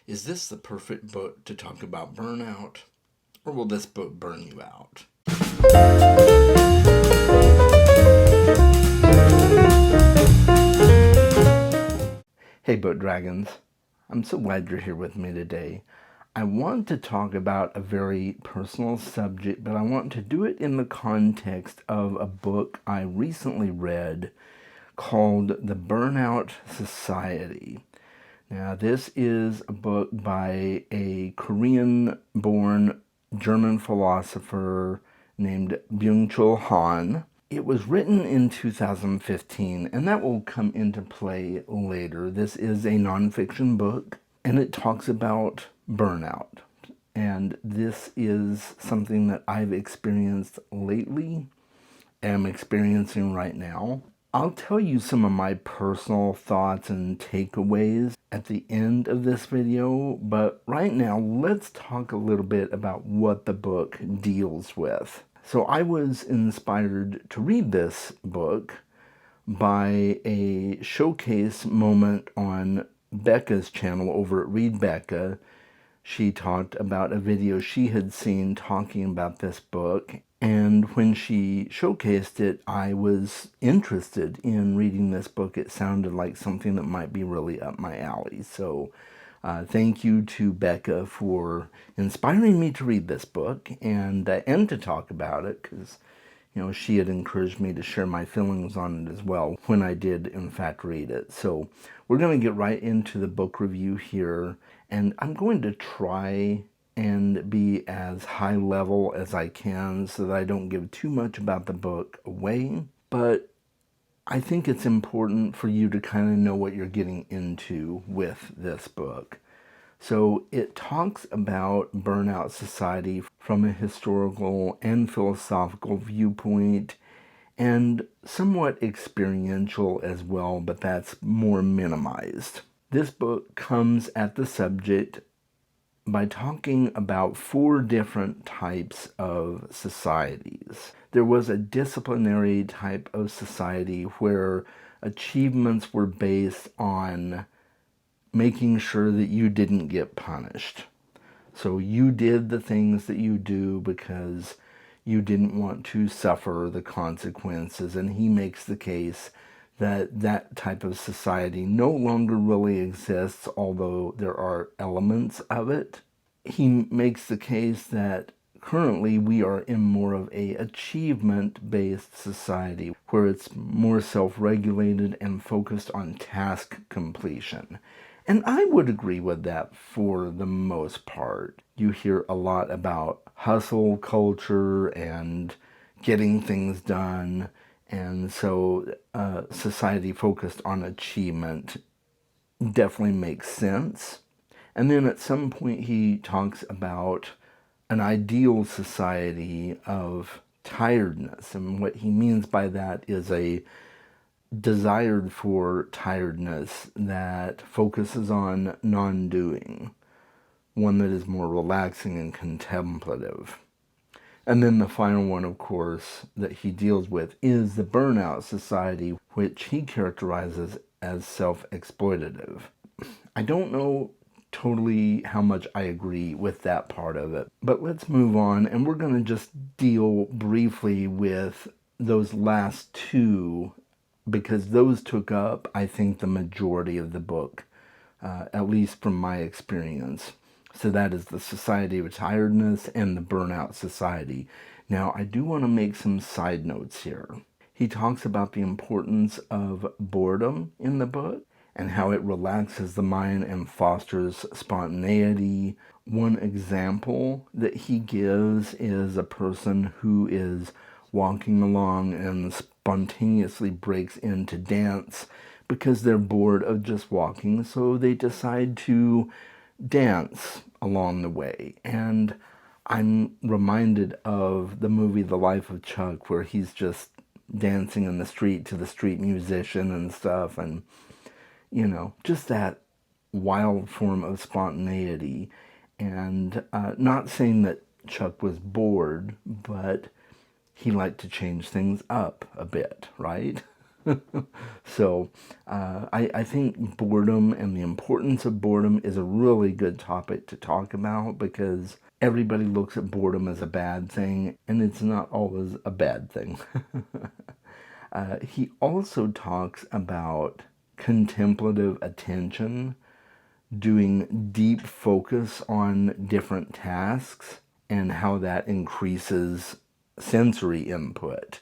Is this the perfect book to talk about burnout, or will this book burn you out? Hey Boat Dragons, I'm so glad you're here with me today. I want to talk about a very personal subject, but I want to do it in the context of a book I recently read called The Burnout Society. Now, this is a book by a Korean-born German philosopher named Byung-Chul. It was written in 2015, and that will come into play later. This is a nonfiction book, and it talks about burnout. And this is something that I've experienced lately, am experiencing right now. I'll tell you some of my personal thoughts and takeaways at the end of this video, but right now let's talk a little bit about what the book deals with. So I was inspired to read this book by a showcase moment on Becca's channel over at Read Becca. She talked about a video she had seen talking about this book, and when she showcased it, I was interested in reading this book. It sounded like something that might be really up my alley. So thank you to Becca for inspiring me to read this book and to talk about it, because she had encouraged me to share my feelings on it as well when I did, in fact, read it. So we're going to get right into the book review here, and I'm going to try and be as high level as I can so that I don't give too much about the book away. But I think it's important for you to kind of know what you're getting into with this book. So it talks about Burnout Society from a historical and philosophical viewpoint, and somewhat experiential as well, but that's more minimized. This book comes at the subject by talking about 4 different types of societies. There was a disciplinary type of society where achievements were based on making sure that you didn't get punished. So you did the things that you do because you didn't want to suffer the consequences, and he makes the case that that type of society no longer really exists, although there are elements of it. He makes the case that currently we are in more of a achievement-based society where it's more self-regulated and focused on task completion. And I would agree with that for the most part. You hear a lot about hustle culture and getting things done, and so society focused on achievement definitely makes sense. And then at some point he talks about an ideal society of tiredness, and what he means by that is a desired for tiredness that focuses on non-doing, one that is more relaxing and contemplative. And then the final one, of course, that he deals with is the burnout society, which he characterizes as self-exploitative. I don't know totally how much I agree with that part of it, but let's move on, and we're going to just deal briefly with those last 2, because those took up, I think, the majority of the book, at least from my experience. So that is the Society of Tiredness and the Burnout Society. Now, I do want to make some side notes here. He talks about the importance of boredom in the book and how it relaxes the mind and fosters spontaneity. One example that he gives is a person who is walking along and spontaneously breaks into dance because they're bored of just walking, so they decide to dance along the way. And I'm reminded of the movie The Life of Chuck, where he's just dancing in the street to the street musician and stuff, and just that wild form of spontaneity. And not saying that Chuck was bored, but he liked to change things up a bit, right? So I think boredom and the importance of boredom is a really good topic to talk about, because everybody looks at boredom as a bad thing, and it's not always a bad thing. He also talks about contemplative attention, doing deep focus on different tasks, and how that increases sensory input.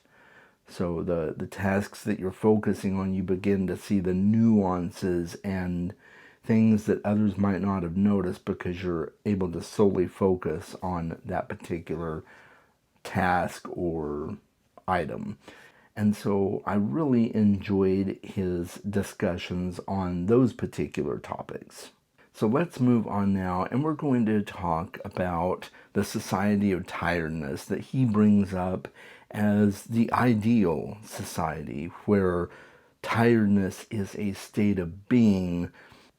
So the tasks that you're focusing on, you begin to see the nuances and things that others might not have noticed, because you're able to solely focus on that particular task or item. And so I really enjoyed his discussions on those particular topics. So let's move on now, and we're going to talk about the society of tiredness that he brings up as the ideal society, where tiredness is a state of being.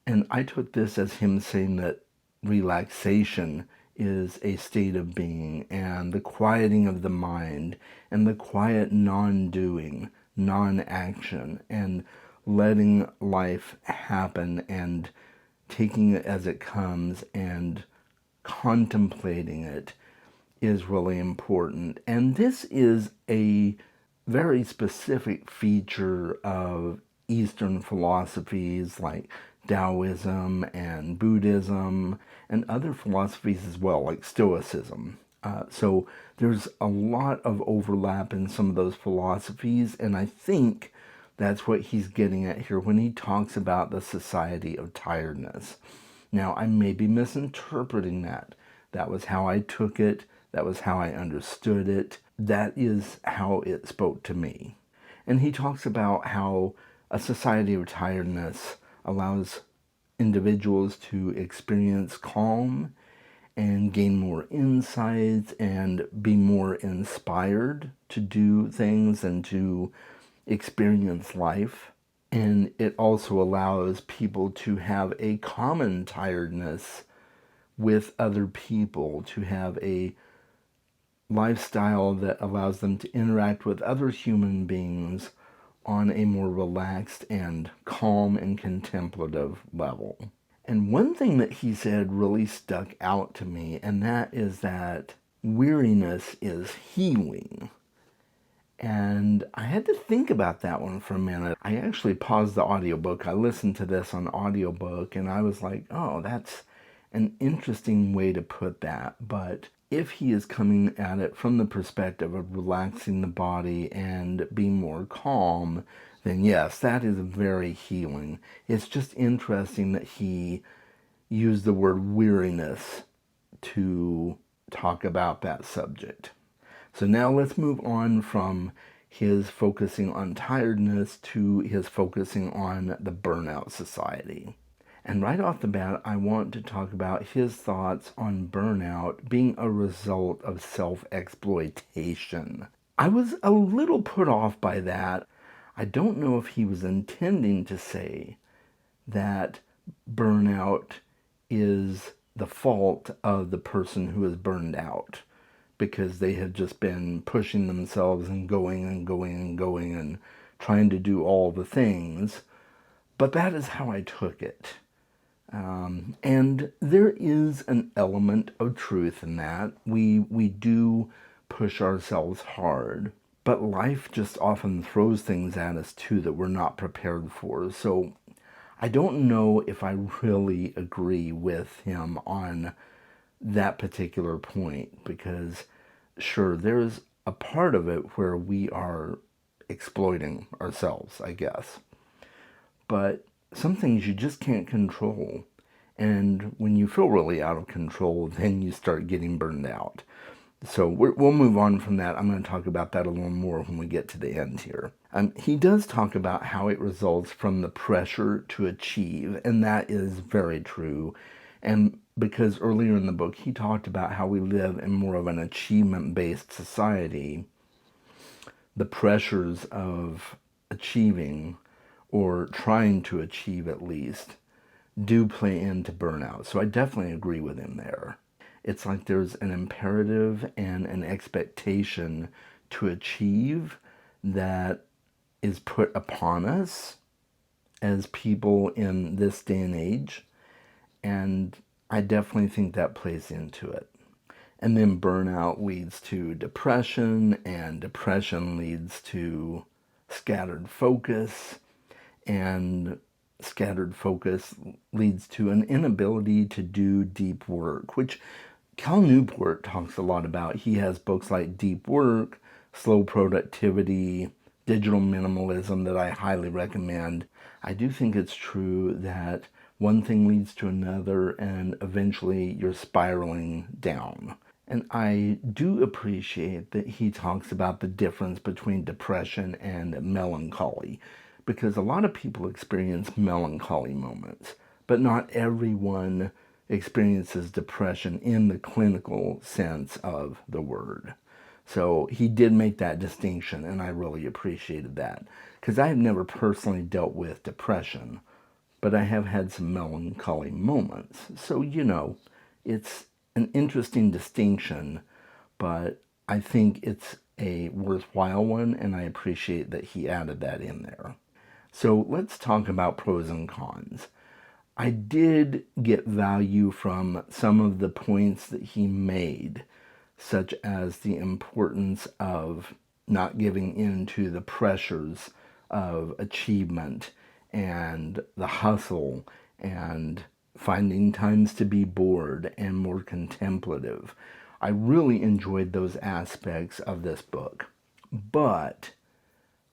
And I took this as him saying that relaxation is a state of being, and the quieting of the mind, and the quiet non-doing, non-action, and letting life happen, and taking it as it comes, and contemplating it is really important. And this is a very specific feature of Eastern philosophies like Taoism and Buddhism, and other philosophies as well, like Stoicism. So there's a lot of overlap in some of those philosophies, and I think that's what he's getting at here when he talks about the society of tiredness. Now, I may be misinterpreting that. That was how I took it. That was how I understood it. That is how it spoke to me. And he talks about how a society of tiredness allows individuals to experience calm and gain more insights and be more inspired to do things and to experience life. And it also allows people to have a common tiredness with other people, to have a lifestyle that allows them to interact with other human beings on a more relaxed and calm and contemplative level. And one thing that he said really stuck out to me, and that is that weariness is healing. And I had to think about that one for a minute. I actually paused the audiobook. I listened to this on audiobook, and I was like, oh, that's an interesting way to put that. But if he is coming at it from the perspective of relaxing the body and being more calm, then yes, that is very healing. It's just interesting that he used the word weariness to talk about that subject. So now let's move on from his focusing on tiredness to his focusing on the burnout society. And right off the bat, I want to talk about his thoughts on burnout being a result of self-exploitation. I was a little put off by that. I don't know if he was intending to say that burnout is the fault of the person who is burned out, because they have just been pushing themselves and going and going and going and trying to do all the things. But that is how I took it. And there is an element of truth in that. We do push ourselves hard, but life just often throws things at us too that we're not prepared for. So I don't know if I really agree with him on that particular point, because sure, there's a part of it where we are exploiting ourselves, I guess. But some things you just can't control. And when you feel really out of control, then you start getting burned out. So we'll move on from that. I'm going to talk about that a little more when we get to the end here. He does talk about how it results from the pressure to achieve, and that is very true. And because earlier in the book, he talked about how we live in more of an achievement-based society, the pressures of achieving, or trying to achieve at least, do play into burnout. So I definitely agree with him there. It's like there's an imperative and an expectation to achieve that is put upon us as people in this day and age, and I definitely think that plays into it. And then burnout leads to depression, and depression leads to scattered focus, and scattered focus leads to an inability to do deep work, which Cal Newport talks a lot about. He has books like Deep Work, Slow Productivity, Digital Minimalism that I highly recommend. I do think it's true that one thing leads to another and eventually you're spiraling down. And I do appreciate that he talks about the difference between depression and melancholy, because a lot of people experience melancholy moments, but not everyone experiences depression in the clinical sense of the word. So he did make that distinction, and I really appreciated that, because I have never personally dealt with depression, but I have had some melancholy moments. So, it's an interesting distinction, but I think it's a worthwhile one, and I appreciate that he added that in there. So let's talk about pros and cons. I did get value from some of the points that he made, such as the importance of not giving in to the pressures of achievement and the hustle and finding times to be bored and more contemplative. I really enjoyed those aspects of this book. But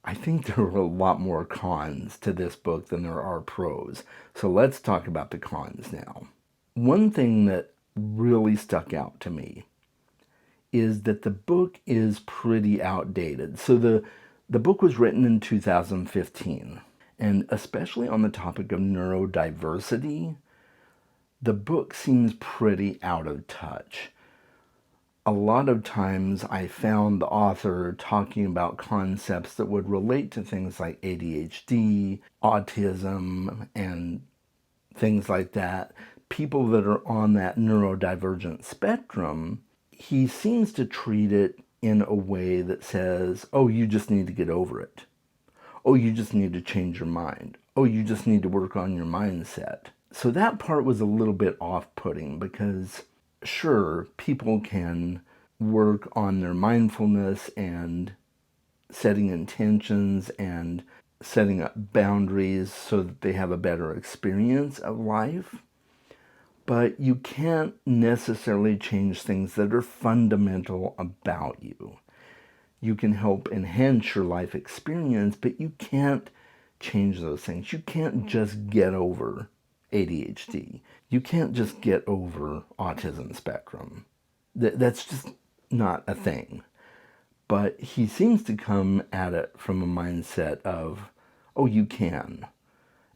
I think there are a lot more cons to this book than there are pros. So let's talk about the cons now. One thing that really stuck out to me is that the book is pretty outdated. So the book was written in 2015, and especially on the topic of neurodiversity, the book seems pretty out of touch. A lot of times I found the author talking about concepts that would relate to things like ADHD, autism, and things like that. People that are on that neurodivergent spectrum, he seems to treat it in a way that says, oh, you just need to get over it. Oh, you just need to change your mind. Oh, you just need to work on your mindset. So that part was a little bit off-putting, because sure, people can work on their mindfulness and setting intentions and setting up boundaries so that they have a better experience of life. But you can't necessarily change things that are fundamental about you. You can help enhance your life experience, but you can't change those things. You can't just get over ADHD. You can't just get over autism spectrum. That's just not a thing. But he seems to come at it from a mindset of, oh, you can.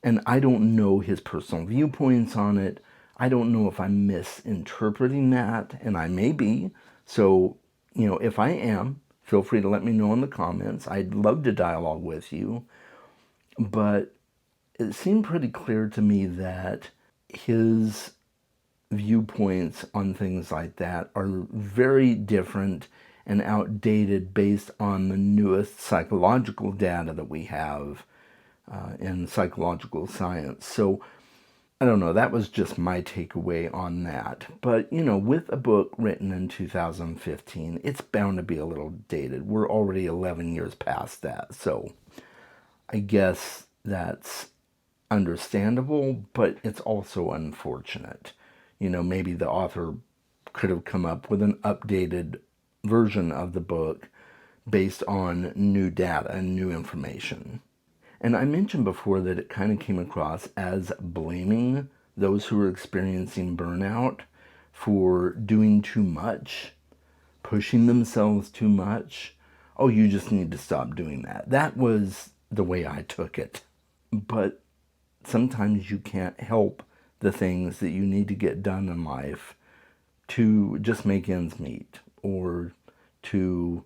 And I don't know his personal viewpoints on it. I don't know if I'm misinterpreting that, and I may be. So, if I am, feel free to let me know in the comments. I'd love to dialogue with you. But it seemed pretty clear to me that his viewpoints on things like that are very different and outdated based on the newest psychological data that we have in psychological science. So I don't know, that was just my takeaway on that. But, with a book written in 2015, it's bound to be a little dated. We're already 11 years past that. So I guess that's understandable, but it's also unfortunate. Maybe the author could have come up with an updated version of the book based on new data and new information. And I mentioned before that it kind of came across as blaming those who are experiencing burnout for doing too much, pushing themselves too much. Oh, you just need to stop doing that. That was the way I took it. But sometimes you can't help the things that you need to get done in life to just make ends meet, or to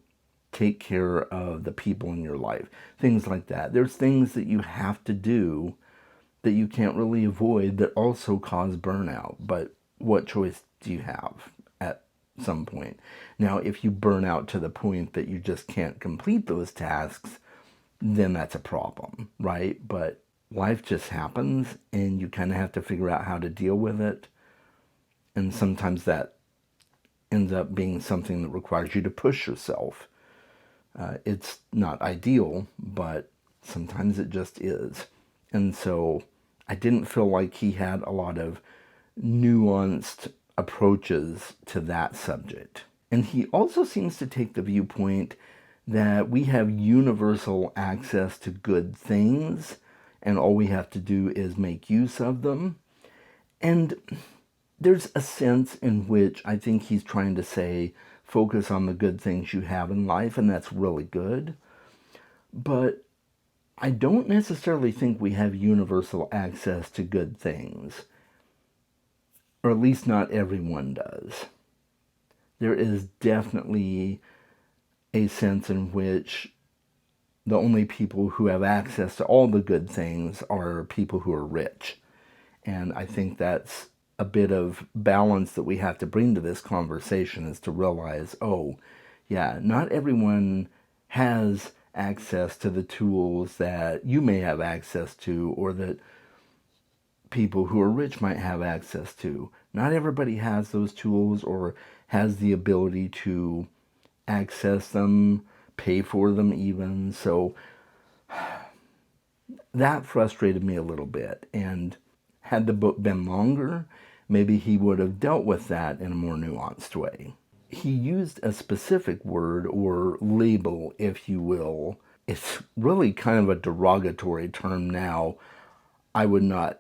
take care of the people in your life, things like that. There's things that you have to do that you can't really avoid that also cause burnout, but what choice do you have at some point? Now, if you burn out to the point that you just can't complete those tasks, then that's a problem, right? But life just happens, and you kind of have to figure out how to deal with it. And sometimes that ends up being something that requires you to push yourself. It's not ideal, but sometimes it just is. And so I didn't feel like he had a lot of nuanced approaches to that subject. And he also seems to take the viewpoint that we have universal access to good things, and all we have to do is make use of them. And there's a sense in which I think he's trying to say, focus on the good things you have in life, and that's really good. But I don't necessarily think we have universal access to good things, or at least not everyone does. There is definitely a sense in which the only people who have access to all the good things are people who are rich. And I think that's a bit of balance that we have to bring to this conversation, is to realize, oh, yeah, not everyone has access to the tools that you may have access to, or that people who are rich might have access to. Not everybody has those tools or has the ability to access them, pay for them even. So that frustrated me a little bit. And had the book been longer, maybe he would have dealt with that in a more nuanced way. He used a specific word or label, if you will. It's really kind of a derogatory term now. I would not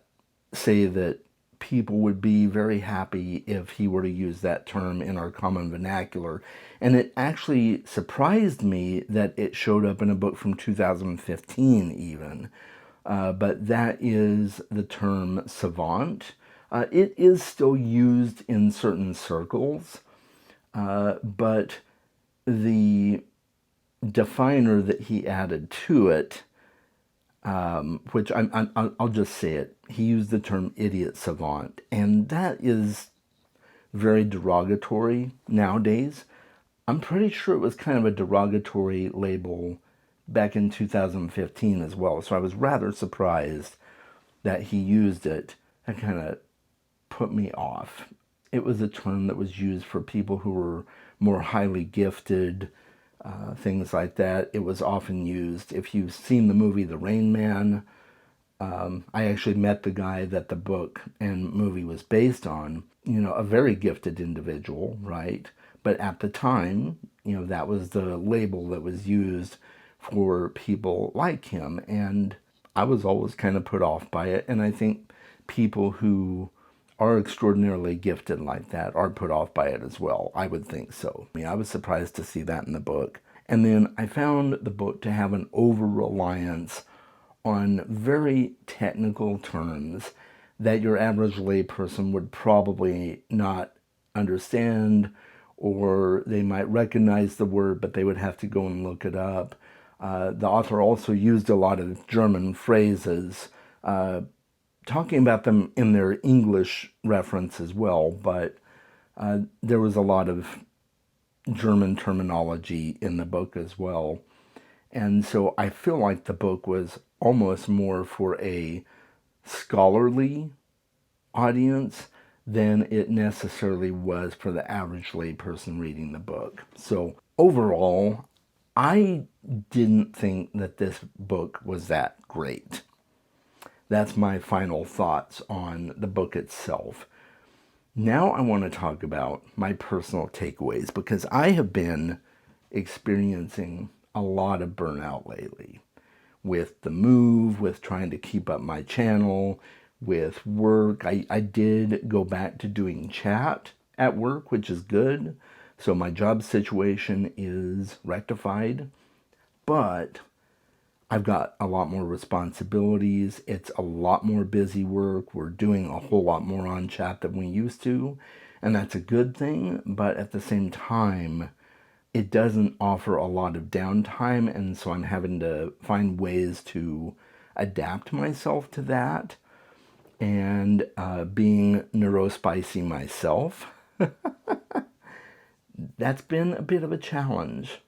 say that people would be very happy if he were to use that term in our common vernacular. And it actually surprised me that it showed up in a book from 2015 even. But that is the term savant. It is still used in certain circles, but the definer that he added to it, which I'll just say it, he used the term idiot savant, and that is very derogatory nowadays. I'm pretty sure it was kind of a derogatory label back in 2015 as well, so I was rather surprised that he used it. That kind of put me off. It was a term that was used for people who were more highly gifted, things like that. It was often used, if you've seen the movie The Rain Man, I actually met the guy that the book and movie was based on, a very gifted individual, right? But at the time, that was the label that was used for people like him. And I was always kind of put off by it. And I think people who are extraordinarily gifted like that are put off by it as well. I would think so. I was surprised to see that in the book. And then I found the book to have an over-reliance on very technical terms that your average layperson would probably not understand, or they might recognize the word, but they would have to go and look it up. The author also used a lot of German phrases, talking about them in their English reference as well, but there was a lot of German terminology in the book as well. And so I feel like the book was almost more for a scholarly audience than it necessarily was for the average layperson reading the book. So overall, I didn't think that this book was that great. That's my final thoughts on the book itself. Now I want to talk about my personal takeaways, because I have been experiencing a lot of burnout lately. With the move, with trying to keep up my channel, with work. I did go back to doing chat at work, which is good. So my job situation is rectified. But I've got a lot more responsibilities. It's a lot more busy work. We're doing a whole lot more on chat than we used to. And that's a good thing. But at the same time, it doesn't offer a lot of downtime, and so I'm having to find ways to adapt myself to that. And being neurospicy myself, that's been a bit of a challenge.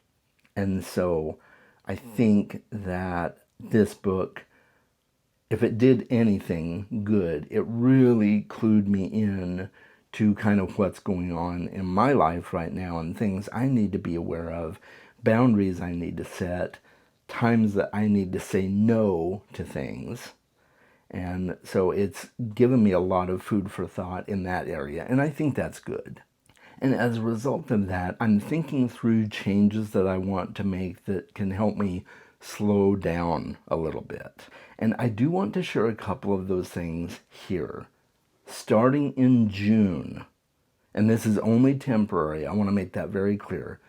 And so I think that this book, if it did anything good, it really clued me in to kind of what's going on in my life right now and things I need to be aware of, boundaries I need to set, times that I need to say no to things. And so it's given me a lot of food for thought in that area, and I think that's good. And as a result of that, I'm thinking through changes that I want to make that can help me slow down a little bit. And I do want to share a couple of those things here. Starting in June, and this is only temporary, I want to make that very clear.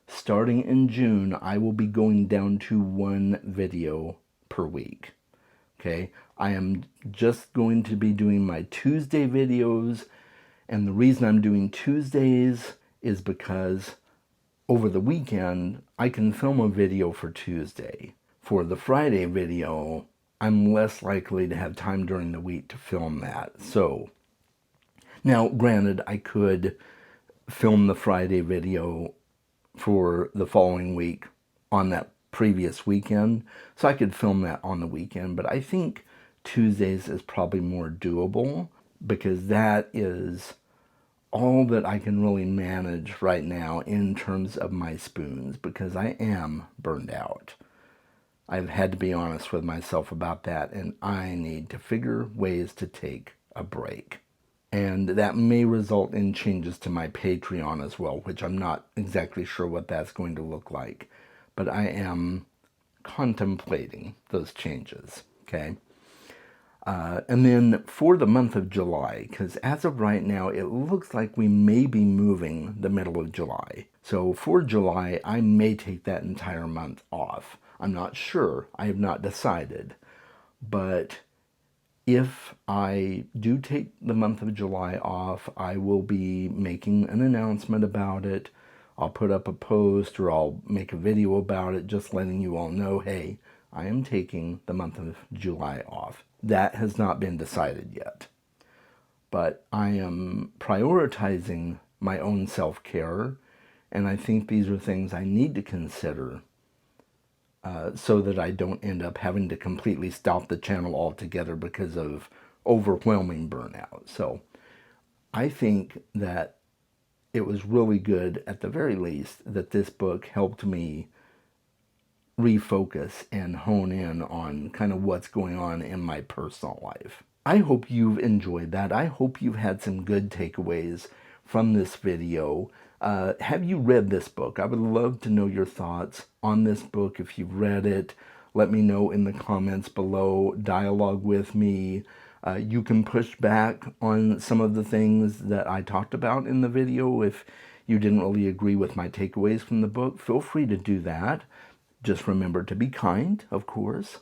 Starting in June, I will be going down to one video per week. Okay, I am just going to be doing my Tuesday videos, and the reason I'm doing Tuesdays is because over the weekend, I can film a video for Tuesday. For the Friday video, I'm less likely to have time during the week to film that. So, now granted, I could film the Friday video for the following week on that previous weekend, so I could film that on the weekend, but I think Tuesdays is probably more doable because that is all that I can really manage right now in terms of my spoons, because I am burned out. I've had to be honest with myself about that, and I need to figure ways to take a break. And that may result in changes to my Patreon as well, which I'm not exactly sure what that's going to look like. But I am contemplating those changes, okay? And then for the month of July, because as of right now, it looks like we may be moving the middle of July. So for July, I may take that entire month off. I'm not sure. I have not decided. But if I do take the month of July off, I will be making an announcement about it. I'll put up a post or I'll make a video about it, just letting you all know, hey, I am taking the month of July off. That has not been decided yet. But I am prioritizing my own self-care, and I think these are things I need to consider so that I don't end up having to completely stop the channel altogether because of overwhelming burnout. So I think that it was really good, at the very least, that this book helped me refocus and hone in on kind of what's going on in my personal life. I hope you've enjoyed that. I hope you've had some good takeaways from this video. Have you read this book? I would love to know your thoughts on this book. If you've read it, let me know in the comments below. Dialogue with me. You can push back on some of the things that I talked about in the video. If you didn't really agree with my takeaways from the book, feel free to do that. Just remember to be kind, of course.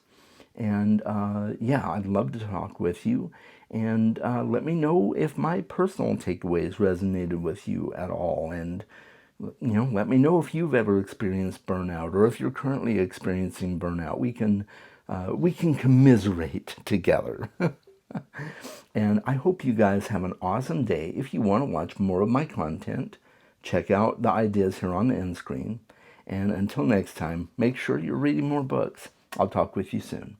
And yeah, I'd love to talk with you. And let me know if my personal takeaways resonated with you at all. And, you know, let me know if you've ever experienced burnout, or if you're currently experiencing burnout. We can commiserate together. And I hope you guys have an awesome day. If you want to watch more of my content, check out the ideas here on the end screen. And until next time, make sure you're reading more books. I'll talk with you soon.